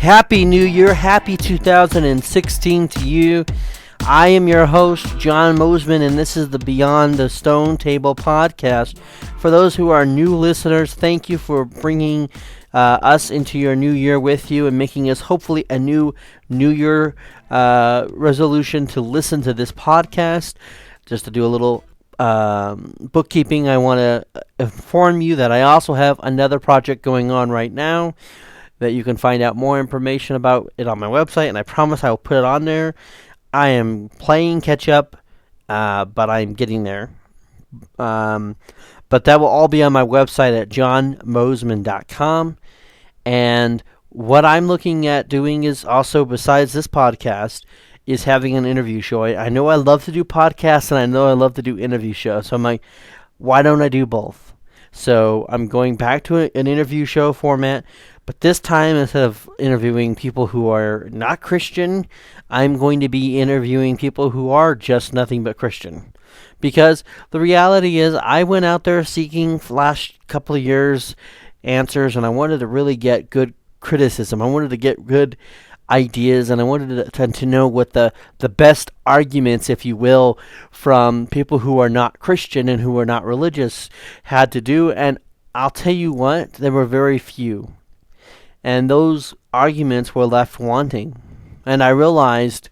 Happy New Year, happy 2016 to you. I am your host, John Mosman, and this is the Beyond the Stone Table podcast. For those who are new listeners, thank you for bringing us into your new year with you and making us hopefully a new year resolution to listen to this podcast. Just to do a little bookkeeping, I want to inform you that I also have another project going on right now that you can find out more information about it on my website, and I promise I will put it on there. I am playing catch up, but I'm getting there. But that will all be on my website at johnmosman.com. And what I'm looking at doing is also, besides this podcast, is having an interview show. I know I love to do podcasts, and I know I love to do interview shows. So I'm like, why don't I do both? So I'm going back to an interview show format. But this time, instead of interviewing people who are not Christian, I'm going to be interviewing people who are just nothing but Christian. Because the reality is, I went out there seeking last couple of years answers, and I wanted to really get good criticism. I wanted to get good ideas, and I wanted to know what the best arguments, if you will, from people who are not Christian and who are not religious had to do. And I'll tell you what, there were very few. And those arguments were left wanting. And I realized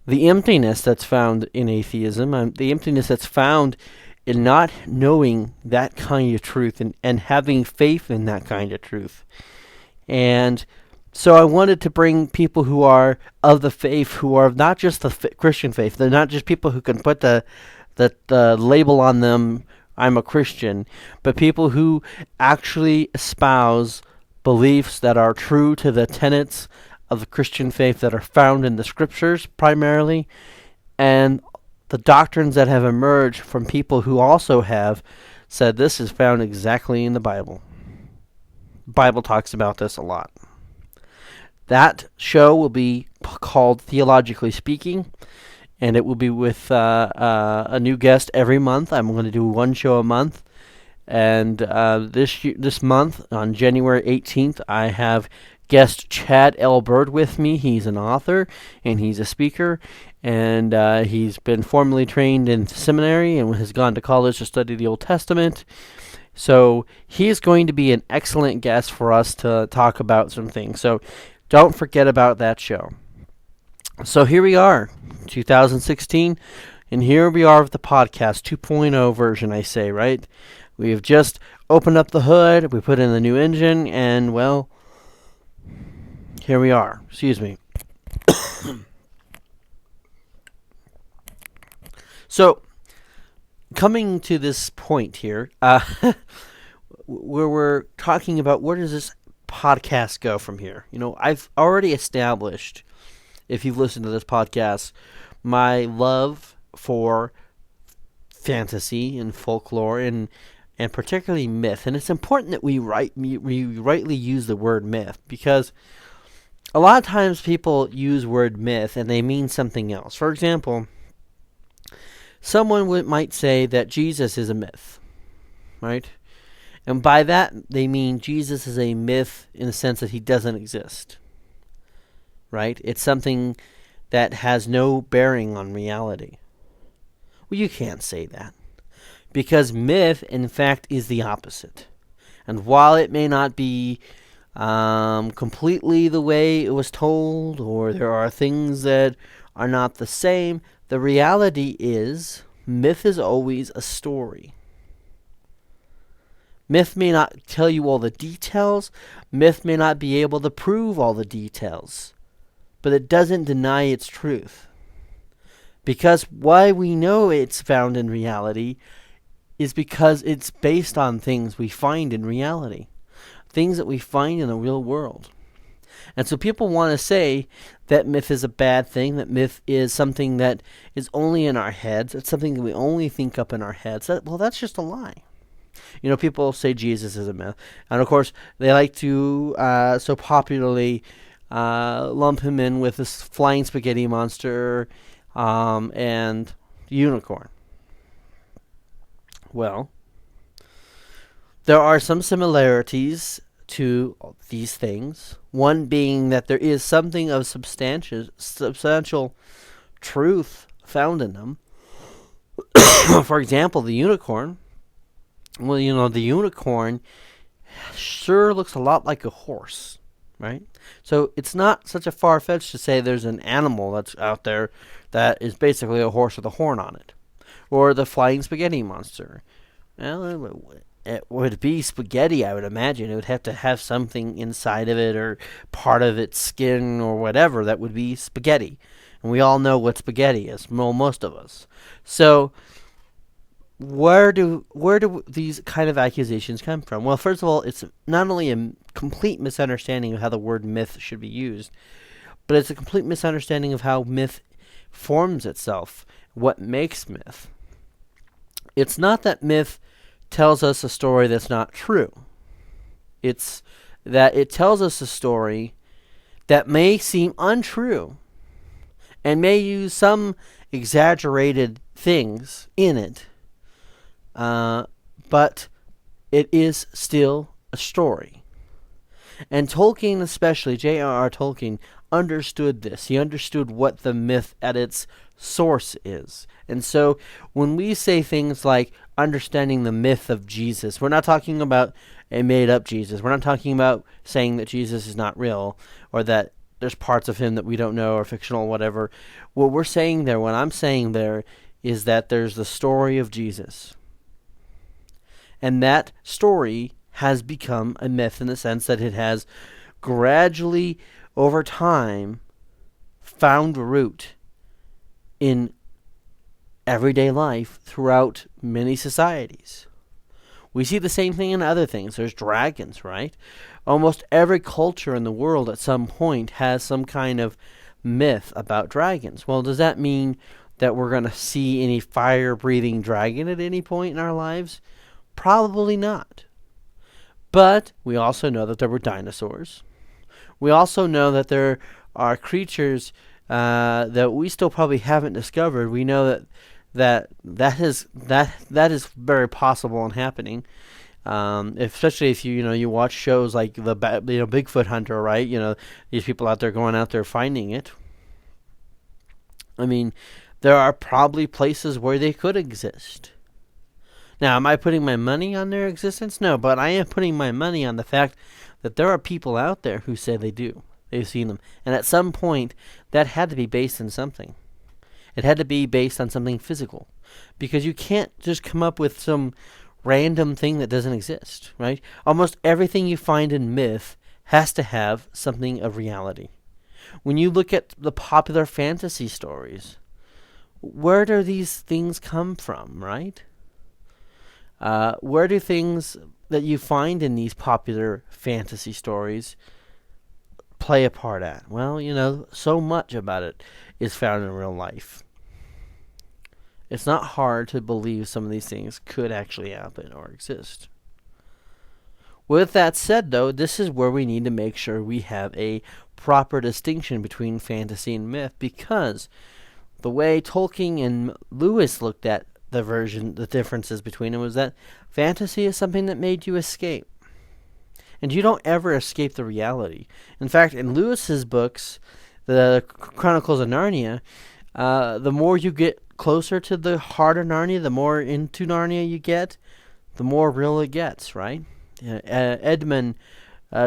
the emptiness that's found in atheism, the emptiness that's found in not knowing that kind of truth and having faith in that kind of truth. And so I wanted to bring people who are of the faith, who are not just the Christian faith. They're not just people who can put the label on them, I'm a Christian, but people who actually espouse beliefs that are true to the tenets of the Christian faith that are found in the scriptures primarily, and the doctrines that have emerged from people who also have said this is found exactly in the Bible. The Bible talks about this a lot. That show will be called Theologically Speaking, and it will be with a new guest every month. I'm going to do one show a month. And this month, on January 18th, I have guest Chad L. Bird with me. He's an author, and he's a speaker, and he's been formally trained in seminary and has gone to college to study the Old Testament. So he's going to be an excellent guest for us to talk about some things. So don't forget about that show. So here we are, 2016, and here we are with the podcast 2.0 version, I say, right? We have just opened up the hood, we put in the new engine, and, well, here we are. Excuse me. So, coming to this point here, where we're talking about where does this podcast go from here? You know, I've already established, if you've listened to this podcast, my love for fantasy and folklore and particularly myth. And it's important that we rightly use the word myth, because a lot of times people use word myth and they mean something else. For example, someone might say that Jesus is a myth, right? And by that they mean Jesus is a myth in the sense that he doesn't exist, right? It's something that has no bearing on reality. Well, you can't say that. Because myth, in fact, is the opposite. And while it may not be completely the way it was told, or there are things that are not the same, the reality is myth is always a story. Myth may not tell you all the details. Myth may not be able to prove all the details. But it doesn't deny its truth. Because why we know it's found in reality is because it's based on things we find in reality, things that we find in the real world. And so people want to say that myth is a bad thing, that myth is something that is only in our heads, it's something that we only think up in our heads. Well, that's just a lie. You know, people say Jesus is a myth. And of course, they like to so popularly lump him in with this flying spaghetti monster and unicorn. Well, there are some similarities to these things. One being that there is something of substantial truth found in them. For example, the unicorn. Well, the unicorn sure looks a lot like a horse, right? So it's not such a far-fetched to say there's an animal that's out there that is basically a horse with a horn on it. Or the flying spaghetti monster. Well, it would be spaghetti, I would imagine. It would have to have something inside of it or part of its skin or whatever that would be spaghetti. And we all know what spaghetti is, well, most of us. So where do these kind of accusations come from? Well, first of all, it's not only a complete misunderstanding of how the word myth should be used, but it's a complete misunderstanding of how myth forms itself, what makes myth. It's not that myth tells us a story that's not true. It's that it tells us a story that may seem untrue and may use some exaggerated things in it, but it is still a story. And Tolkien, especially J.R.R. Tolkien, understood this. He understood what the myth at its source is. And so when we say things like understanding the myth of Jesus, we're not talking about a made-up Jesus. We're not talking about saying that Jesus is not real or that there's parts of him that we don't know or fictional or whatever. What we're saying there, what I'm saying there, is that there's the story of Jesus. And that story has become a myth in the sense that it has gradually, over time, found root in everyday life throughout many societies. We see the same thing in other things. There's dragons, right? Almost every culture in the world at some point has some kind of myth about dragons. Well, does that mean that we're going to see any fire-breathing dragon at any point in our lives? Probably not. But we also know that there were dinosaurs. We also know that there are creatures that we still probably haven't discovered. We know that is very possible and happening. Especially if you watch shows like the Bigfoot Hunter, right? These people out there going out there finding it. I mean, there are probably places where they could exist. Now, am I putting my money on their existence? No, but I am putting my money on the fact that there are people out there who say they do. They've seen them. And at some point, that had to be based on something. It had to be based on something physical. Because you can't just come up with some random thing that doesn't exist, right? Almost everything you find in myth has to have something of reality. When you look at the popular fantasy stories, where do these things come from, right? Where do things that you find in these popular fantasy stories play a part at? Well, so much about it is found in real life. It's not hard to believe some of these things could actually happen or exist. With that said, though, this is where we need to make sure we have a proper distinction between fantasy and myth, because the way Tolkien and Lewis looked at the differences between them was that fantasy is something that made you escape. And you don't ever escape the reality. In fact, in Lewis's books, the Chronicles of Narnia, the more you get closer to the heart of Narnia, the more into Narnia you get, the more real it gets, right? Edmund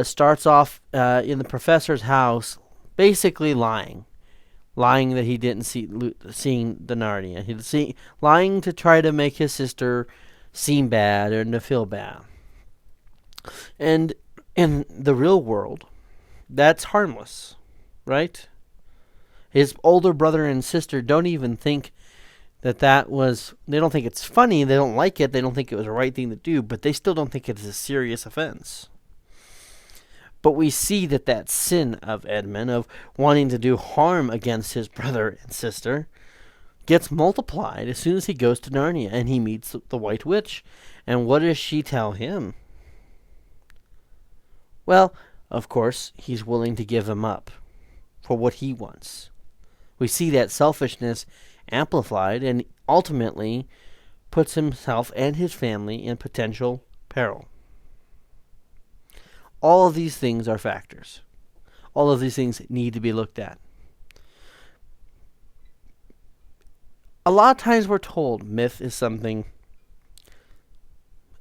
starts off in the professor's house basically lying that he didn't seeing the Narnia. Lying to try to make his sister seem bad or to feel bad. And in the real world, that's harmless, right? His older brother and sister don't even think they don't think it's funny, they don't like it, they don't think it was the right thing to do, but they still don't think it's a serious offense. But we see that sin of Edmund, of wanting to do harm against his brother and sister, gets multiplied as soon as he goes to Narnia and he meets the White Witch. And what does she tell him? Well, of course, he's willing to give him up for what he wants. We see that selfishness amplified and ultimately puts himself and his family in potential peril. All of these things are factors. All of these things need to be looked at. A lot of times we're told myth is something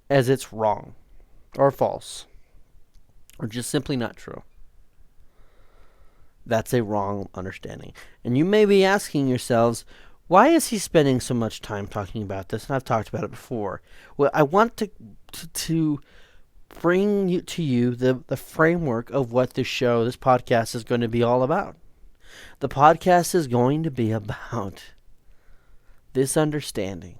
as it's wrong or false or just simply not true. That's a wrong understanding. And you may be asking yourselves, why is he spending so much time talking about this? And I've talked about it before. Well, I want to bring to you the framework of what this podcast is going to be all about. The podcast is going to be about this understanding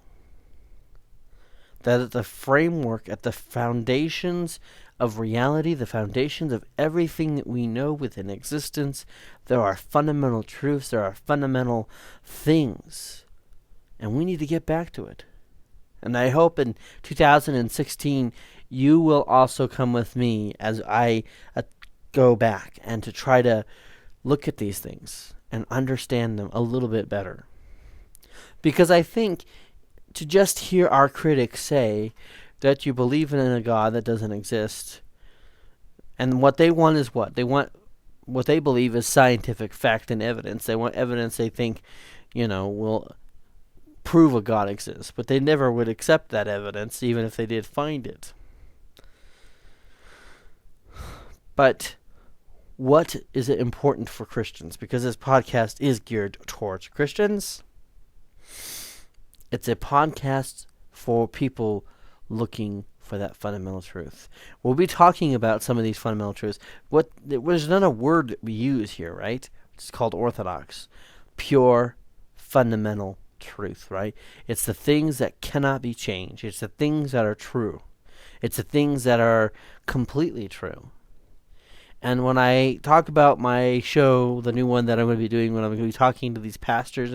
that at the framework, at the foundations of reality, the foundations of everything that we know within existence, there are fundamental truths, there are fundamental things, and we need to get back to it. And I hope in 2016 you will also come with me as I go back and to try to look at these things and understand them a little bit better. Because I think to just hear our critics say that you believe in a God that doesn't exist, and what they want is what? They want what they believe is scientific fact and evidence. They want evidence they think, will prove a God exists. But they never would accept that evidence, even if they did find it. But what is it important for Christians? Because this podcast is geared towards Christians. It's a podcast for people looking for that fundamental truth. We'll be talking about some of these fundamental truths. There's not a word that we use here, right? It's called orthodox. Pure, fundamental truth, right? It's the things that cannot be changed. It's the things that are true. It's the things that are completely true. And when I talk about my show, the new one that I'm going to be doing, when I'm going to be talking to these pastors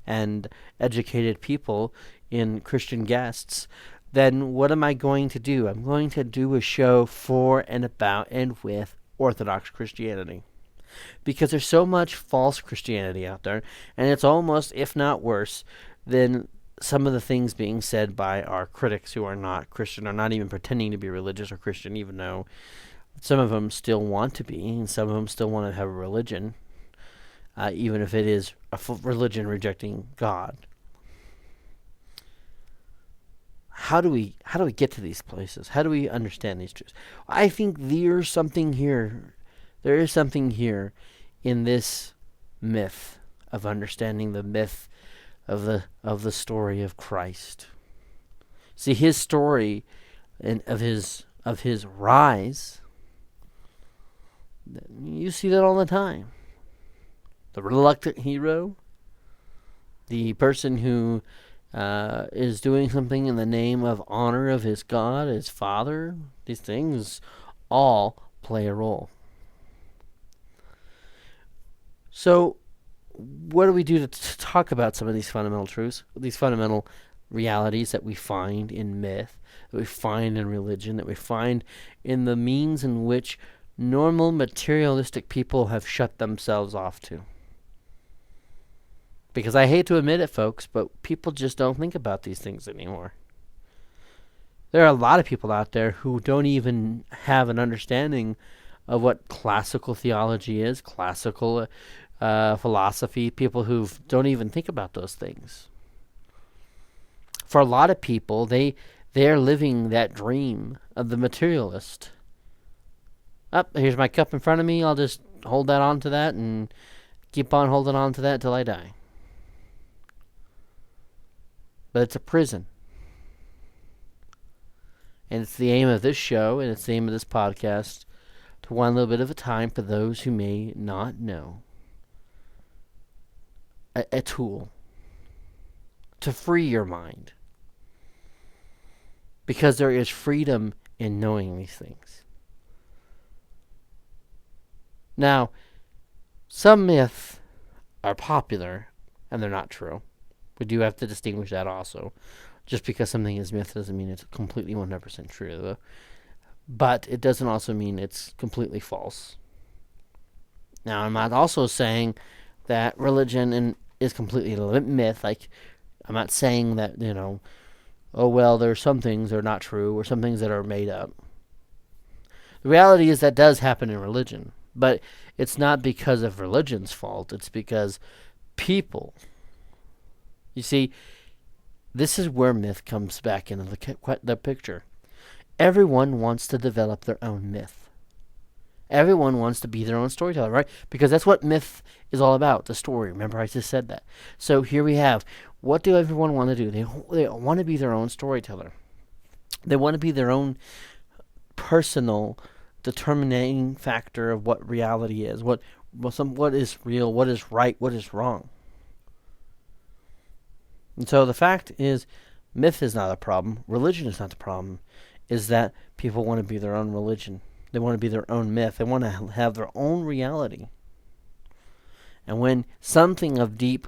and educated people in Christian guests, then what am I going to do? I'm going to do a show for and about and with Orthodox Christianity. Because there's so much false Christianity out there, and it's almost, if not worse, than some of the things being said by our critics who are not Christian, or not even pretending to be religious or Christian, even though some of them still want to be, and some of them still want to have a religion, even if it is a religion rejecting God. How do we get to these places? How do we understand these truths? I think there's something here. There is something here in this myth of understanding the myth of the story of Christ. See, his story and of his rise. You see that all the time. The reluctant hero, the person who is doing something in the name of honor of his God, his Father. These things all play a role. So, what do we do to talk about some of these fundamental truths, these fundamental realities that we find in myth, that we find in religion, that we find in the means in which normal materialistic people have shut themselves off to? Because I hate to admit it, folks, but people just don't think about these things anymore. There are a lot of people out there who don't even have an understanding of what classical theology is, classical philosophy, people who don't even think about those things. For a lot of people, they're living that dream of the materialist. Here's my cup in front of me. I'll just hold that on to that and keep on holding on to that till I die. But it's a prison. And it's the aim of this show, and it's the aim of this podcast, to wind a little bit of a time for those who may not know. A tool to free your mind. Because there is freedom in knowing these things. Now, some myths are popular, and they're not true. We do have to distinguish that also. Just because something is myth doesn't mean it's completely 100% true, though. But it doesn't also mean it's completely false. Now, I'm not also saying that religion is completely myth. Like, I'm not saying that, oh, well, there's some things that are not true or some things that are made up. The reality is that does happen in religion, but it's not because of religion's fault. It's because people. You see, this is where myth comes back into the picture. Everyone wants to develop their own myth. Everyone wants to be their own storyteller, right? Because that's what myth is all about, the story. Remember, I just said that. So here we have, what do everyone want to do? They want to be their own storyteller. They want to be their own personal determining factor of what reality is, what is real, what is right, what is wrong. And so the fact is, myth is not a problem. Religion is not the problem. Is that people want to be their own religion. They want to be their own myth. They want to have their own reality. And when something of deep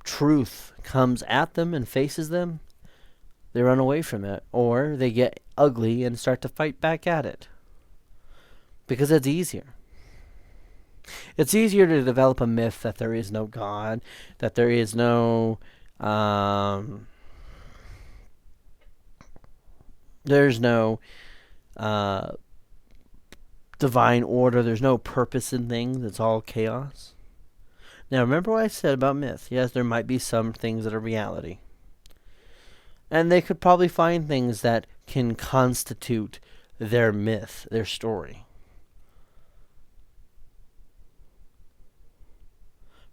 truth comes at them and faces them, they run away from it, or they get ugly and start to fight back at it. Because it's easier. It's easier to develop a myth that there is no God, that there is no there's no divine order, there's no purpose in things, it's all chaos. Now remember what I said about myth. Yes, there might be some things that are reality. And they could probably find things that can constitute their myth, their story.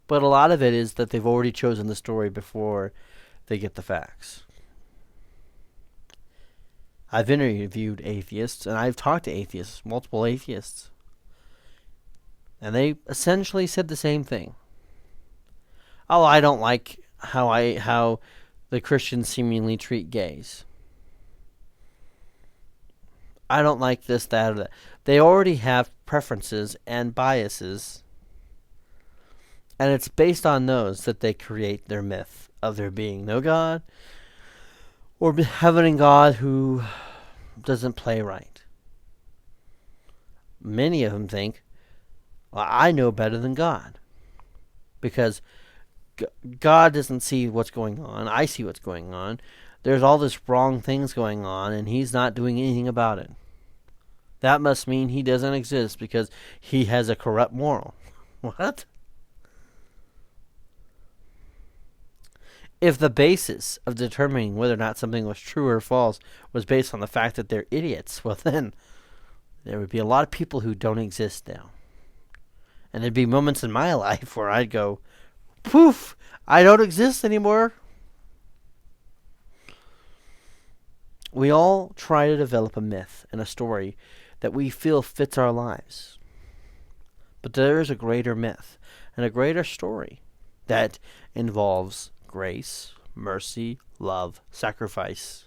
But a lot of it is that they've already chosen the story before they get the facts. I've interviewed atheists, and I've talked to atheists, multiple atheists. And they essentially said the same thing. Oh, I don't like how the Christians seemingly treat gays. I don't like this, that, or that. They already have preferences and biases. And it's based on those that they create their myth of there being no God, or having a God who doesn't play right. Many of them think, well, I know better than God. Because God doesn't see what's going on. I see what's going on. There's all this wrong things going on, and he's not doing anything about it. That must mean he doesn't exist because he has a corrupt moral. What? If the basis of determining whether or not something was true or false was based on the fact that they're idiots, well then, there would be a lot of people who don't exist now. And there'd be moments in my life where I'd go, poof, I don't exist anymore. We all try to develop a myth and a story that we feel fits our lives. But there is a greater myth and a greater story that involves grace, mercy, love, sacrifice.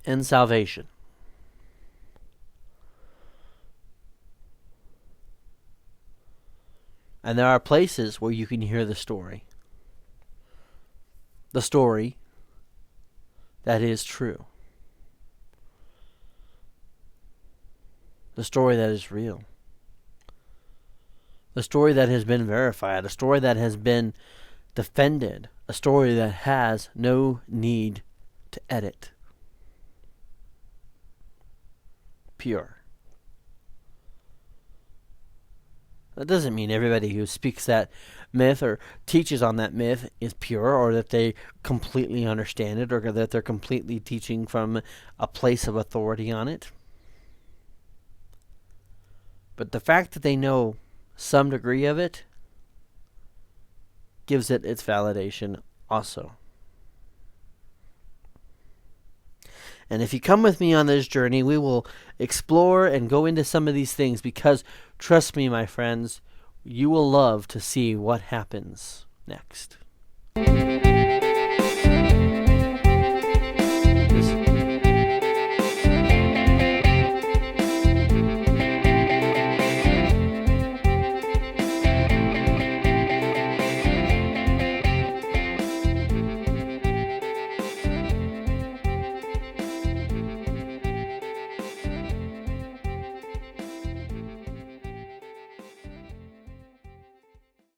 And salvation. And there are places where you can hear the story. The story that is true. The story that is real. The story that has been verified. A story that has been defended. A story that has no need to edit. Pure. That doesn't mean everybody who speaks that myth or teaches on that myth is pure, or that they completely understand it, or that they're completely teaching from a place of authority on it. But the fact that they know some degree of it gives it its validation also. And if you come with me on this journey, we will explore and go into some of these things, because trust me, my friends, you will love to see what happens next.